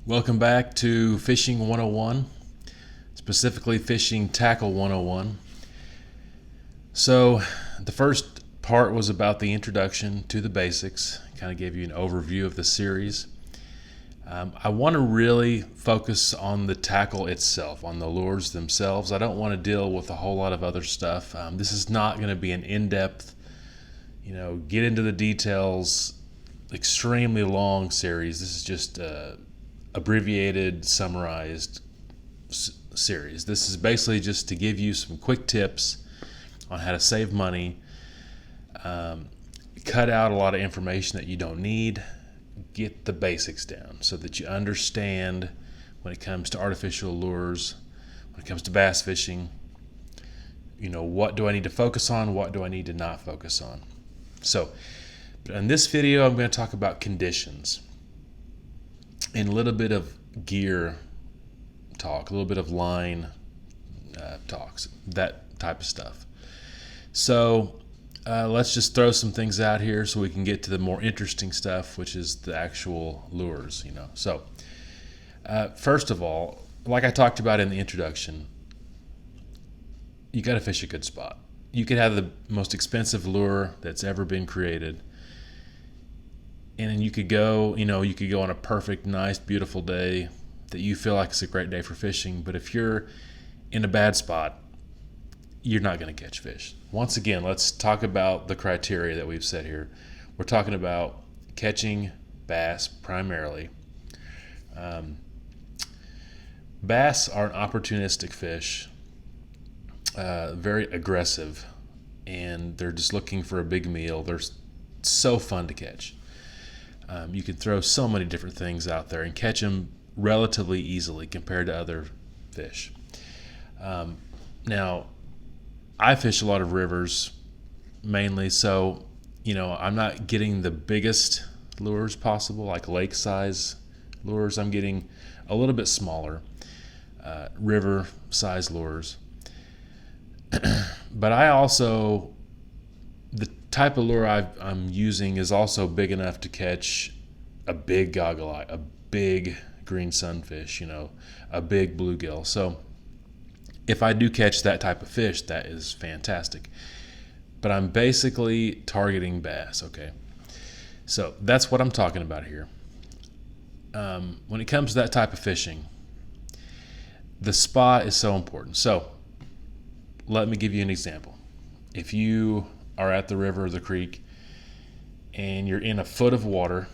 Welcome back to Fishing 101, specifically Fishing Tackle 101. So the first part was about the introduction to the basics, kind of gave you an overview of the series. I want to really focus on the tackle itself, on the lures themselves. I don't want to deal with a whole lot of other stuff. This is not going to be an in-depth, get into the details, extremely long series. This is just abbreviated, summarized series. This is basically just to give you some quick tips on how to save money, cut out a lot of information that you don't need, get the basics down so that you understand when it comes to artificial lures, when it comes to bass fishing, what do I need to focus on, what do I need to not focus on. So in this video, I'm going to talk about conditions and a little bit of gear talk, a little bit of line talks, that type of stuff. So let's just throw some things out here so we can get to the more interesting stuff, which is the actual lures. So first of all, like I talked about in the introduction, you got to fish a good spot. You could have the most expensive lure that's ever been created, and then you could go on a perfect, nice, beautiful day that you feel like it's a great day for fishing. But if you're in a bad spot, you're not going to catch fish. Once again, let's talk about the criteria that we've set here. We're talking about catching bass primarily. Bass are an opportunistic fish, very aggressive, and they're just looking for a big meal. They're so fun to catch. You can throw so many different things out there and catch them relatively easily compared to other fish. Now, I fish a lot of rivers mainly, so I'm not getting the biggest lures possible, like lake size lures. I'm getting a little bit smaller river size lures. But the type of lure I'm using is also big enough to catch a big goggle eye, a big green sunfish, a big bluegill. So if I do catch that type of fish, that is fantastic. But I'm basically targeting bass, okay? So that's what I'm talking about here. When it comes to that type of fishing, the spot is so important. So let me give you an example. If you are at the river or the creek and you're in a foot of water,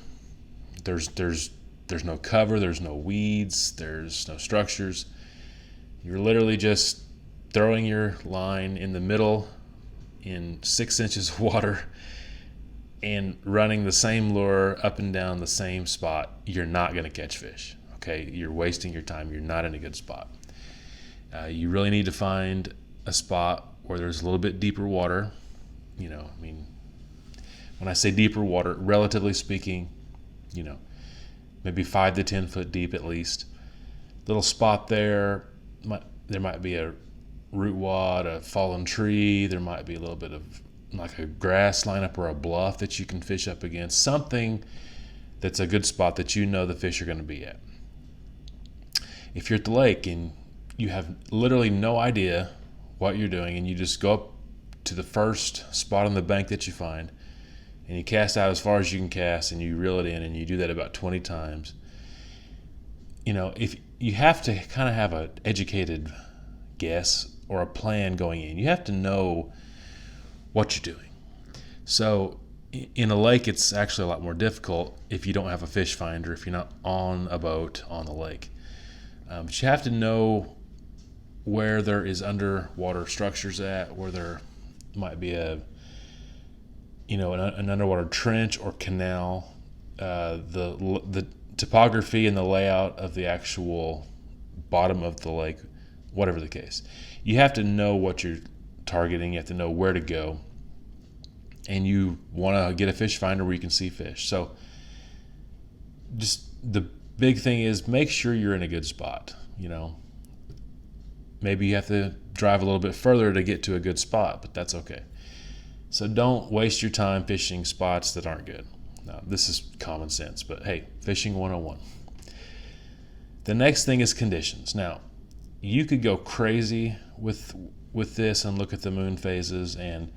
there's no cover, there's no weeds, there's no structures. You're literally just throwing your line in the middle in 6 inches of water and running the same lure up and down the same spot. You're not going to catch fish, okay? You're wasting your time. You're not in a good spot. You really need to find a spot where there's a little bit deeper water. When I say deeper water, relatively speaking, maybe 5 to 10 foot deep at least. Little spot there. There might be a root wad, a fallen tree. There might be a little bit of like a grass lineup or a bluff that you can fish up against. Something that's a good spot that the fish are going to be at. If you're at the lake and you have literally no idea what you're doing and you just go up to the first spot on the bank that you find and you cast out as far as you can cast and you reel it in, and you do that about 20 times, if you have to kind of have an educated guess or a plan going in. You have to know what you're doing. So in a lake, it's actually a lot more difficult if you don't have a fish finder, if you're not on a boat on the lake. But you have to know where there is underwater structures at, where there might be an underwater trench or canal, the topography and the layout of the actual bottom of the lake, whatever the case. You have to know what you're targeting. You have to know where to go, and you want to get a fish finder where you can see fish. So just the big thing is make sure you're in a good spot. Maybe you have to drive a little bit further to get to a good spot, but that's okay. So don't waste your time fishing spots that aren't good. Now, this is common sense, but hey, fishing 101. The next thing is conditions. Now, you could go crazy with this and look at the moon phases and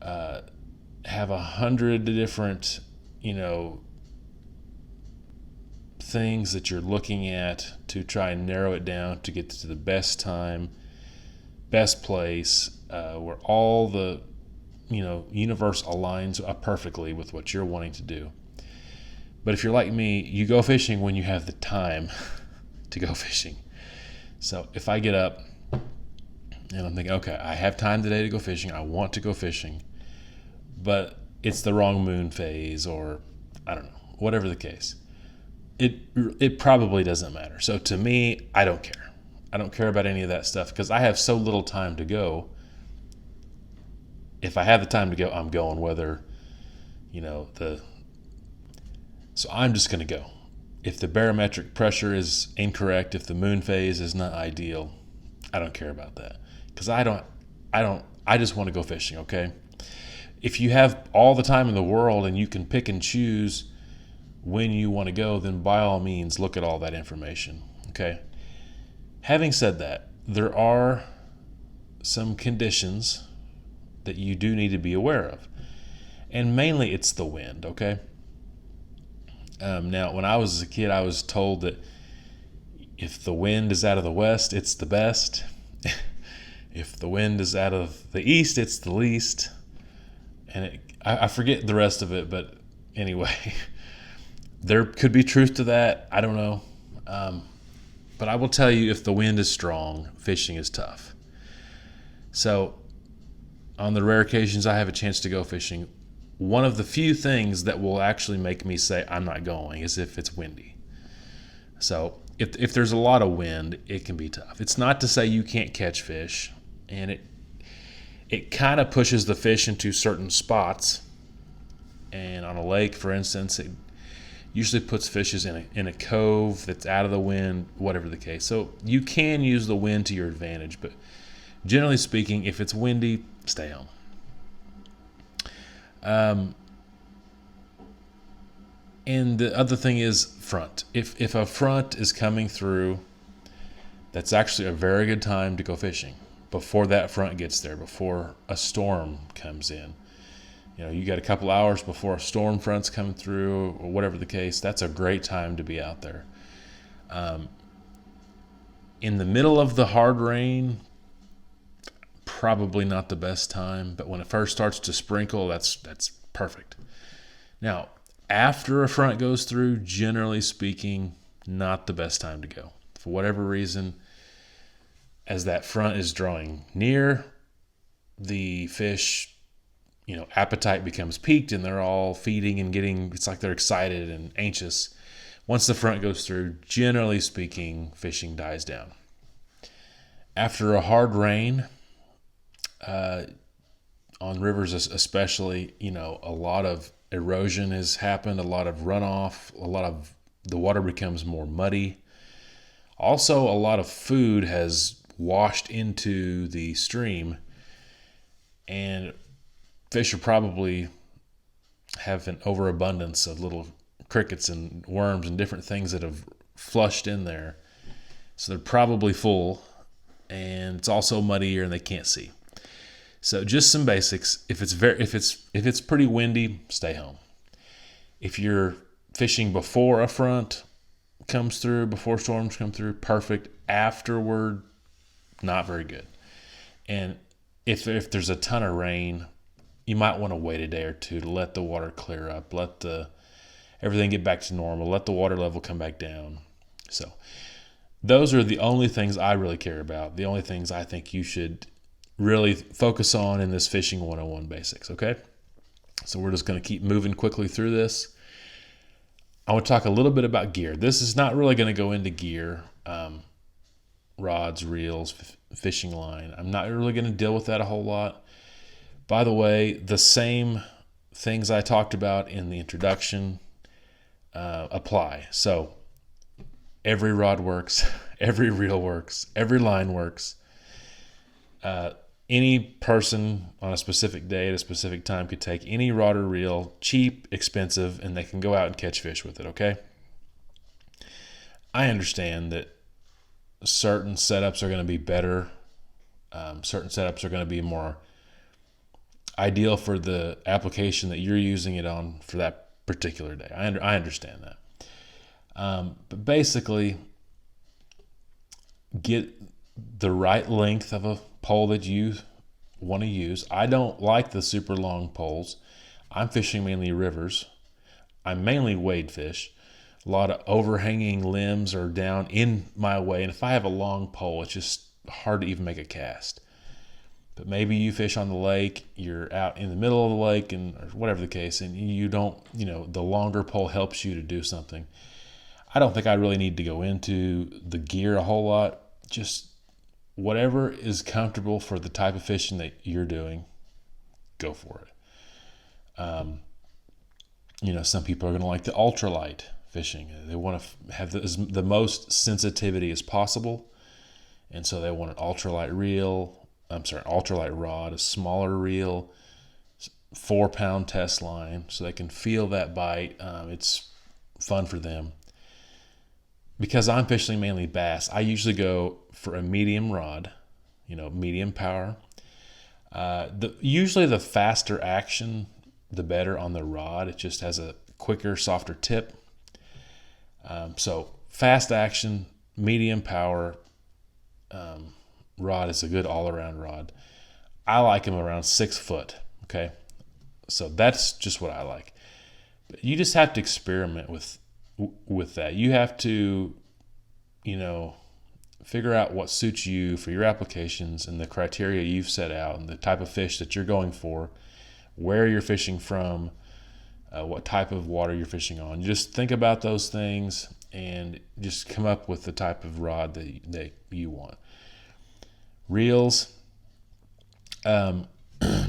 have 100 different, things that you're looking at to try and narrow it down to get to the best time, best place, where all the universe aligns perfectly with what you're wanting to do. But if you're like me, you go fishing when you have the time to go fishing. So if I get up and I'm thinking, okay, I have time today to go fishing, I want to go fishing, but it's the wrong moon phase, or I don't know, whatever the case, it probably doesn't matter. So to me, I don't care. I don't care about any of that stuff because I have so little time to go. If I have the time to go, I'm going, whether, so I'm just going to go. If the barometric pressure is incorrect, if the moon phase is not ideal, I don't care about that because I just want to go fishing. Okay. If you have all the time in the world and you can pick and choose when you want to go, then by all means, look at all that information. Okay. Having said that, there are some conditions that you do need to be aware of. And mainly it's the wind, okay? Now, when I was a kid, I was told that if the wind is out of the west, it's the best. If the wind is out of the east, it's the least. And I forget the rest of it, but anyway, there could be truth to that. I don't know. But I will tell you, if the wind is strong, fishing is tough. So on the rare occasions I have a chance to go fishing, one of the few things that will actually make me say I'm not going is if it's windy. So if there's a lot of wind, it can be tough. It's not to say you can't catch fish, and it kind of pushes the fish into certain spots. And on a lake, for instance, it usually puts fishes in a cove that's out of the wind, whatever the case. So you can use the wind to your advantage, but generally speaking, if it's windy, stay home. And the other thing is front. If a front is coming through, that's actually a very good time to go fishing before that front gets there, before a storm comes in. You got a couple hours before a storm front's coming through, or whatever the case. That's a great time to be out there. In the middle of the hard rain, probably not the best time, but when it first starts to sprinkle, that's perfect. Now, after a front goes through, generally speaking, not the best time to go. For whatever reason, as that front is drawing near, the fish, appetite becomes peaked and they're all feeding and it's like they're excited and anxious. Once the front goes through, generally speaking, fishing dies down. After a hard rain, on rivers especially, a lot of erosion has happened, a lot of runoff, a lot of the water becomes more muddy. Also, a lot of food has washed into the stream, and fish are probably have an overabundance of little crickets and worms and different things that have flushed in there. So they're probably full, and it's also muddier and they can't see. So just some basics. If it's pretty windy, stay home. If you're fishing before a front comes through, before storms come through, perfect. Afterward, not very good. And if there's a ton of rain, you might want to wait a day or two to let the water clear up, let everything get back to normal, let the water level come back down. So those are the only things I really care about, the only things I think you should really focus on in this fishing 101 basics, okay? So we're just going to keep moving quickly through this. I want to talk a little bit about gear. This is not really going to go into gear, rods, reels, fishing line. I'm not really going to deal with that a whole lot. By the way, the same things I talked about in the introduction apply. So every rod works, every reel works, every line works. Any person on a specific day at a specific time could take any rod or reel, cheap, expensive, and they can go out and catch fish with it, okay? I understand that certain setups are going to be better. Certain setups are going to be more ideal for the application that you're using it on for that particular day. I understand that. But basically, get the right length of a pole that you want to use. I don't like the super long poles. I'm fishing mainly rivers. I mainly wade fish. A lot of overhanging limbs are down in my way, and if I have a long pole, it's just hard to even make a cast. But maybe you fish on the lake, you're out in the middle of the lake, and or whatever the case, and you don't, the longer pole helps you to do something. I don't think I really need to go into the gear a whole lot. Just whatever is comfortable for the type of fishing that you're doing, go for it. Some people are going to like the ultralight fishing. They want to have the most sensitivity as possible, and so they want an ultralight rod, a smaller reel, 4-pound test line, so they can feel that bite. It's fun for them. Because I'm fishing mainly bass, I usually go for a medium rod, medium power. Usually the faster action, the better on the rod. It just has a quicker, softer tip. So fast action, medium power rod is a good all-around rod. I like them around 6 foot, okay? So that's just what I like. But you just have to experiment with that. You have to, figure out what suits you for your applications and the criteria you've set out and the type of fish that you're going for, where you're fishing from, what type of water you're fishing on. Just think about those things and just come up with the type of rod that you want. Reels,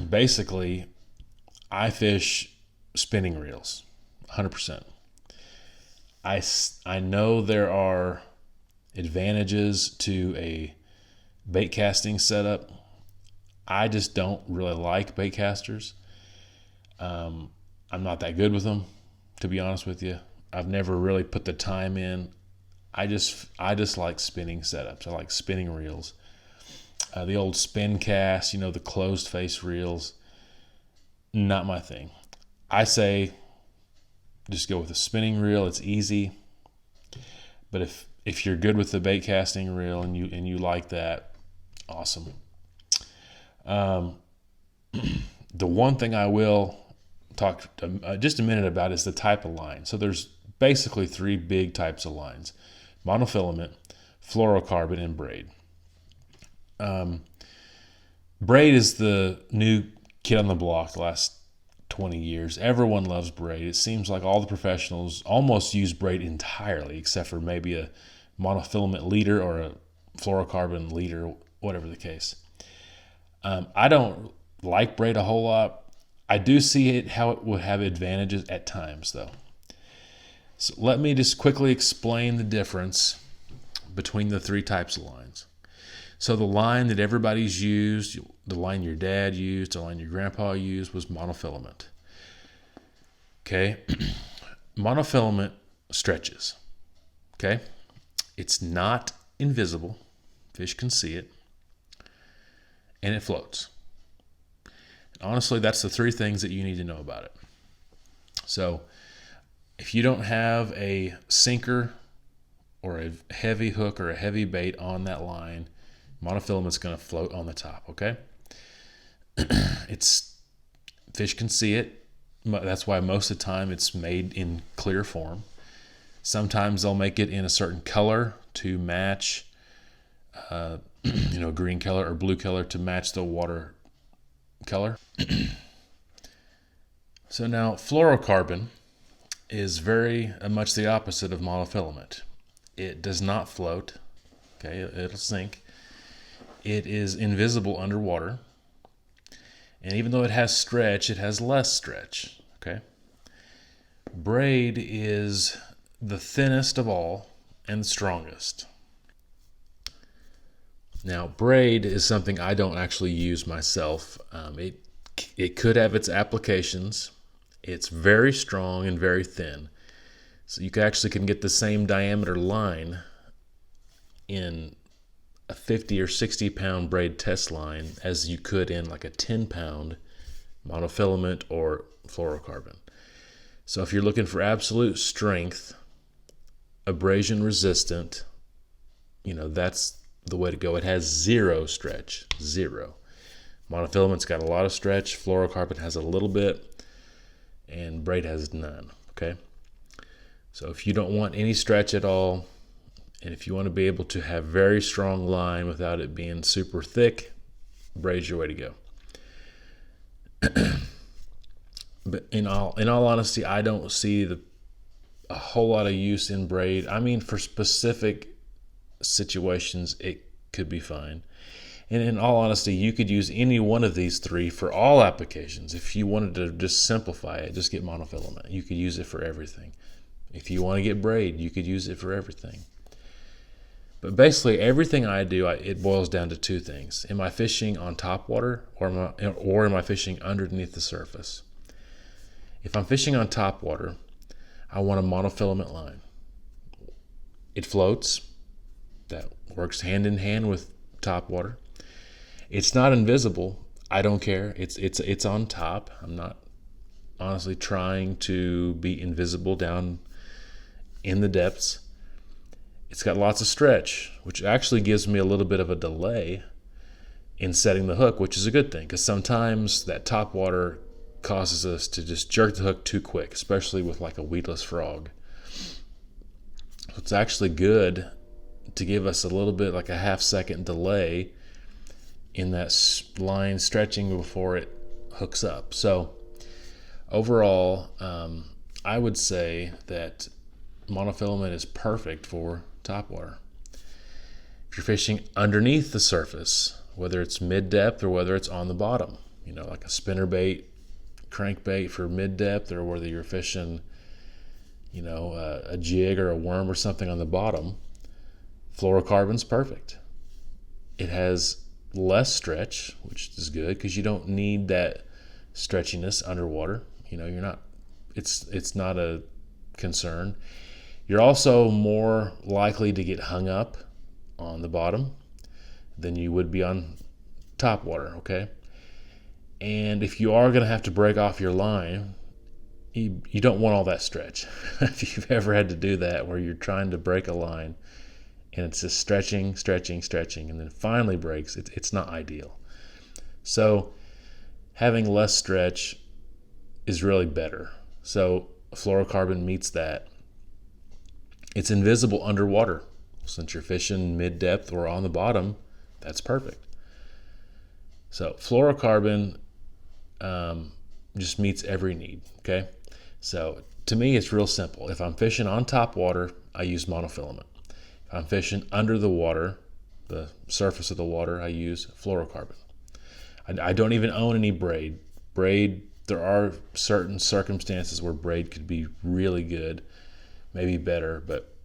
basically, I fish spinning reels, 100%. I know there are advantages to a bait casting setup. I just don't really like bait casters. I'm not that good with them, to be honest with you. I've never really put the time in. I just like spinning setups. I like spinning reels. The old spin cast, the closed face reels, not my thing. I say just go with a spinning reel. It's easy. But if you're good with the bait casting reel and you like that, awesome. The one thing I will talk just a minute about is the type of line. So there's basically 3 big types of lines: monofilament, fluorocarbon, and braid. Braid is the new kid on the block the last 20 years. Everyone loves braid. It seems like all the professionals almost use braid entirely, except for maybe a monofilament leader or a fluorocarbon leader, whatever the case. I don't like braid a whole lot. I do see how it would have advantages at times, though. So let me just quickly explain the difference between the 3 types of lines. So the line that everybody's used, the line your dad used, the line your grandpa used, was monofilament. Okay? Monofilament stretches. Okay? It's not invisible. Fish can see it. And it floats. Honestly, that's the 3 things that you need to know about it. So if you don't have a sinker or a heavy hook or a heavy bait on that line, monofilament's going to float on the top, okay? Fish can see it. That's why most of the time it's made in clear form. Sometimes they'll make it in a certain color to match, green color or blue color to match the water color. So now fluorocarbon is very much the opposite of monofilament. It does not float. Okay, it'll sink. It is invisible underwater. And even though it has stretch, it has less stretch. Okay. Braid is the thinnest of all and the strongest. Now, braid is something I don't actually use myself. It could have its applications. It's very strong and very thin. So you actually can get the same diameter line in a 50 or 60 pound braid test line as you could in like a 10 pound monofilament or fluorocarbon. So if you're looking for absolute strength, abrasion resistant, that's the way to go. It has zero stretch, zero. Monofilament's got a lot of stretch, fluorocarbon has a little bit, and braid has none, okay? So if you don't want any stretch at all, and if you want to be able to have very strong line without it being super thick, braid's your way to go. But in all honesty, I don't see a whole lot of use in braid. I mean, for specific situations, it could be fine. And in all honesty, you could use any one of these three for all applications. If you wanted to just simplify it, just get monofilament. You could use it for everything. If you want to get braid, you could use it for everything. But basically, everything I do, it boils down to two things. Am I fishing on top water, or am I fishing underneath the surface? If I'm fishing on top water, I want a monofilament line. It floats. That works hand in hand with top water. It's not invisible. I don't care. It's on top. I'm not honestly trying to be invisible down in the depths. It's got lots of stretch, which actually gives me a little bit of a delay in setting the hook, which is a good thing, because sometimes that top water causes us to just jerk the hook too quick, especially with like a weedless frog. So it's actually good to give us a little bit, like a half-second delay in that line stretching before it hooks up. So overall, I would say that monofilament is perfect for topwater. If you're fishing underneath the surface, whether it's mid-depth or whether it's on the bottom, like a spinnerbait, crankbait for mid-depth, or whether you're fishing, a jig or a worm or something on the bottom, fluorocarbon's perfect. It has less stretch, which is good because you don't need that stretchiness underwater. It's not a concern. You're also more likely to get hung up on the bottom than you would be on top water, okay? And if you are going to have to break off your line, you don't want all that stretch. If you've ever had to do that, where you're trying to break a line and it's just stretching, and then finally breaks, it's not ideal. So having less stretch is really better. So fluorocarbon meets that. It's invisible underwater. Since you're fishing mid-depth or on the bottom, that's perfect. So fluorocarbon just meets every need, okay? So to me, it's real simple. If I'm fishing on top water, I use monofilament. If I'm fishing under the water, the surface of the water, I use fluorocarbon. I don't even own any braid. Braid, there are certain circumstances where braid could be really good, maybe better, but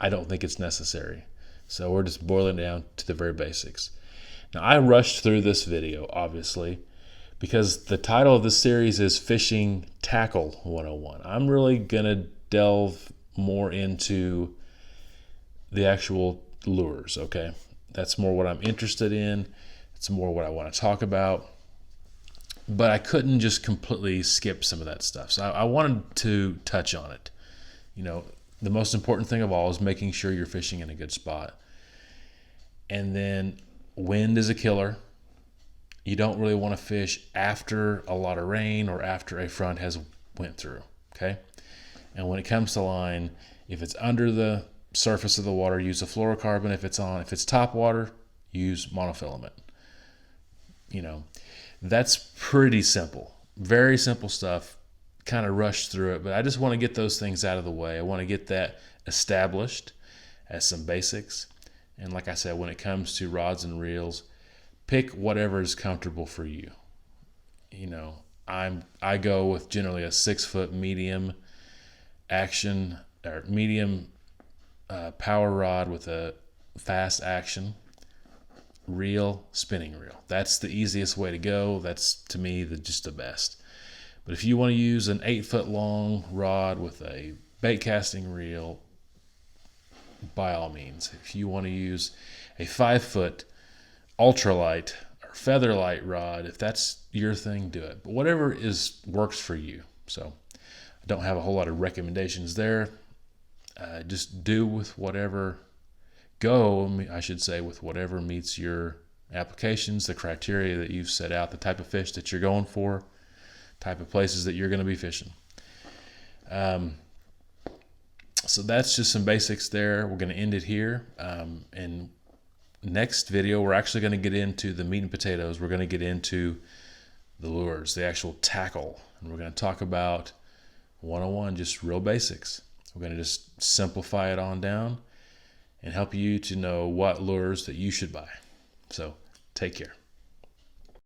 I don't think it's necessary. So we're just boiling down to the very basics. Now, I rushed through this video, obviously, because the title of this series is Fishing Tackle 101. I'm really going to delve more into the actual lures, okay? That's more what I'm interested in. It's more what I want to talk about. But I couldn't just completely skip some of that stuff. So I wanted to touch on it. The most important thing of all is making sure you're fishing in a good spot. And then wind is a killer. You don't really want to fish after a lot of rain or after a front has went through, okay? And when it comes to line, if it's under the surface of the water, use a fluorocarbon. If it's top water, use monofilament. That's pretty simple. Very simple stuff. Kind of rushed through it, but I just want to get those things out of the way. I want to get that established as some basics. And like I said, when it comes to rods and reels, pick whatever is comfortable for you. I go with generally a 6-foot medium action or medium power rod with a fast action spinning reel. That's the easiest way to go. That's, to me, just the best. But if you want to use an 8-foot long rod with a bait casting reel, by all means. If you want to use a 5-foot ultralight or featherlight rod, if that's your thing, do it. But whatever works for you. So I don't have a whole lot of recommendations there. Just do with whatever, I should say, with whatever meets your applications, the criteria that you've set out, the type of fish that you're going for, type of places that you're going to be fishing. So that's just some basics there. We're going to end it here. And next video, we're actually going to get into the meat and potatoes. We're going to get into the lures, the actual tackle. And we're going to talk about 101, just real basics. We're going to just simplify it on down and help you to know what lures that you should buy. So take care.